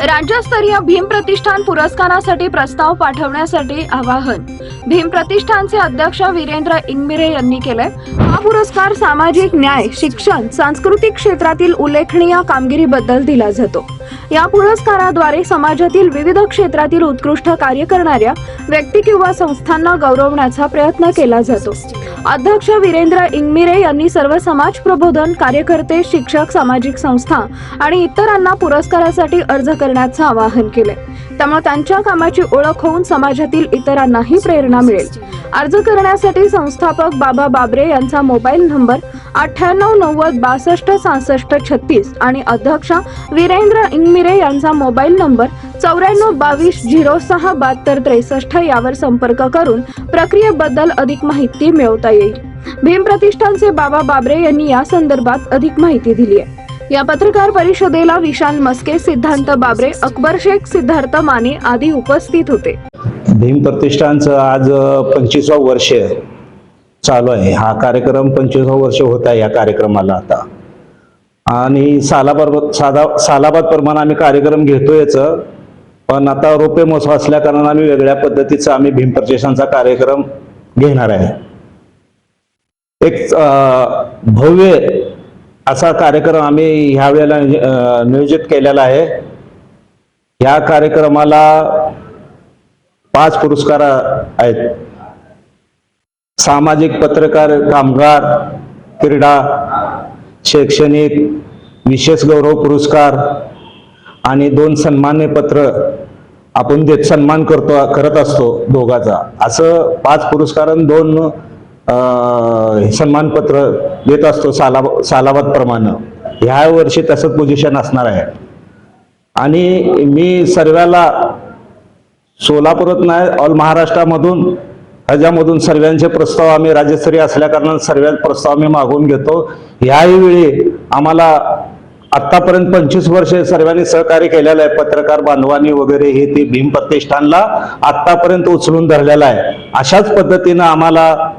राज्यस्तरीय भीम प्रतिष्ठान पुरस्कारासाठी प्रस्ताव पाठवण्यासाठी आवाहन भीम प्रतिष्ठानचे अध्यक्ष वीरेंद्र इंगमिरे यांनी केले। हा पुरस्कार सामाजिक न्याय, शिक्षण, सांस्कृतिक क्षेत्रातील उल्लेखनीय कामगिरीबद्दल दिला जातो। या पुरस्काराद्वारे समाजातील विविध क्षेत्रातील उत्कृष्ट कार्य करणाऱ्या व्यक्ती किंवा संस्थांना गौरवण्याचा प्रयत्न केला जातो। अध्यक्ष वीरेंद्र इंगमिरे यांनी सर्व समाज प्रबोधन कार्यकर्ते, शिक्षक, सामाजिक संस्था आणि इतरांना पुरस्कारासाठी अर्ज करण्याचे आवाहन केले। त्यामुळे त्यांच्या कामाची ओळख होऊन समाजातील इतरांनाही प्रेरणा मिळेल। अर्ज करण्यासाठी संस्थापक बाबा बाबरे यांचा मोबाईल नंबर 9890626636 आणि अध्यक्ष वीरेंद्र इंगमिरे यांचा मोबाईल नंबर 9422067263 यावर संपर्क करून प्रक्रियेबद्दल अधिक माहिती मिळवता येईल। भीम प्रतिष्ठानचे बाबा बाबरे यांनी या संदर्भात अधिक माहिती दिली आहे। या पत्रकार परिषदेला विशाल मस्के, सिद्धांत बाबरे, अकबर शेख, सिद्धार्थ माने आदी उपस्थित होते। भीम प्रतिष्ठानचं आज 25वा वर्ष चालू आहे। हा कार्यक्रम 25वा वर्ष होत आहे या कार्यक्रमाला आता, आणि सालाबाद प्रमाणे आम्ही कार्यक्रम घेतोयच, पण आता रोपे महोत्सव असल्या कारणाने आम्ही वेगळ्या पद्धतीचा आम्ही भीम प्रतिष्ठानचा कार्यक्रम घेणार आहे। एक भव्य असा कार्यक्रम आम्ही ह्या वेळेला नियोजित केलेला आहे। या कार्यक्रमाला 5 पुरस्कार आहेत। सामाजिक, पत्रकार, कामगार, क्रीडा, शैक्षणिक, विशेष गौरव पुरस्कार आणि 2 सन्मान्य पत्र आपण सन्मान करत असतो दोघाचा। असं 5 पुरस्कार आणि 2 सन्मानपत्र देत असतो सालाबाद प्रमाणे। ह्या वर्षी तसंच पोझिशन असणार आहे। आणि मी सर्वांना सोलापूरात नाही, ऑल महाराष्ट्रामधून ह्याच्यामधून सर्वांचे प्रस्ताव आम्ही राज्यस्तरीय असल्या कारणाने सर्वांचे प्रस्ताव आम्ही मागून घेतो। ह्याही वेळी आम्हाला आतापर्यंत 25 वर्ष सर्वांनी सहकार्य केलेलं आहे। पत्रकार बांधवांनी वगैरे हे ते भीम प्रतिष्ठानला आतापर्यंत उचलून धरलेलं आहे। अशाच पद्धतीनं आम्हाला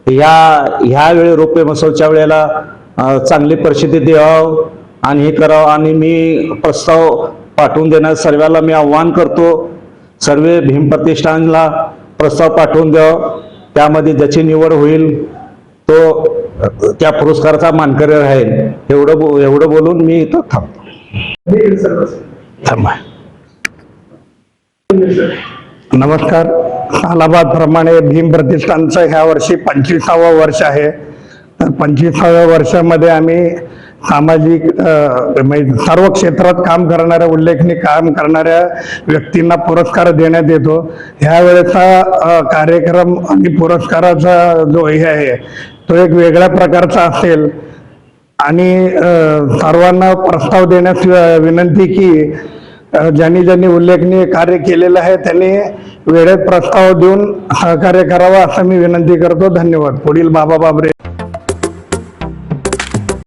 ह्या वेळी रोपे महोत्सवच्या वेळेला चांगली परिस्थिती द्यावं आणि हे करावं। आणि मी प्रस्ताव पाठवून देण्यास सर्वांना मी आव्हान करतो। सर्व भीम प्रतिष्ठानला प्रस्ताव पाठवून द्यावं। त्यामध्ये ज्याची निवड होईल तो त्या पुरस्काराचा मानकरी राहील। एवढं बोलून मी इथं थांबतो। नमस्कार। सालाबाद प्रमाणे भीम प्रतिष्ठानचं ह्या वर्षी 25वा वर्ष आहे। तर 25व्या वर्षामध्ये आम्ही सामाजिक सर्व क्षेत्रात काम करणाऱ्या, उल्लेखनीय काम करणाऱ्या व्यक्तींना पुरस्कार देण्यात येतो। ह्या वेळेचा कार्यक्रम आणि पुरस्काराचा जो हे आहे तो एक वेगळ्या प्रकारचा असेल आणि सर्वांना प्रस्ताव देण्यास विनंती की ज्यांनी उल्लेखनीय कार्य केलेलं आहे त्यांनी वेळेत प्रस्ताव देऊन सहकार्य करावं असं मी विनंती करतो। धन्यवाद। पुढील बाबा बाबरे।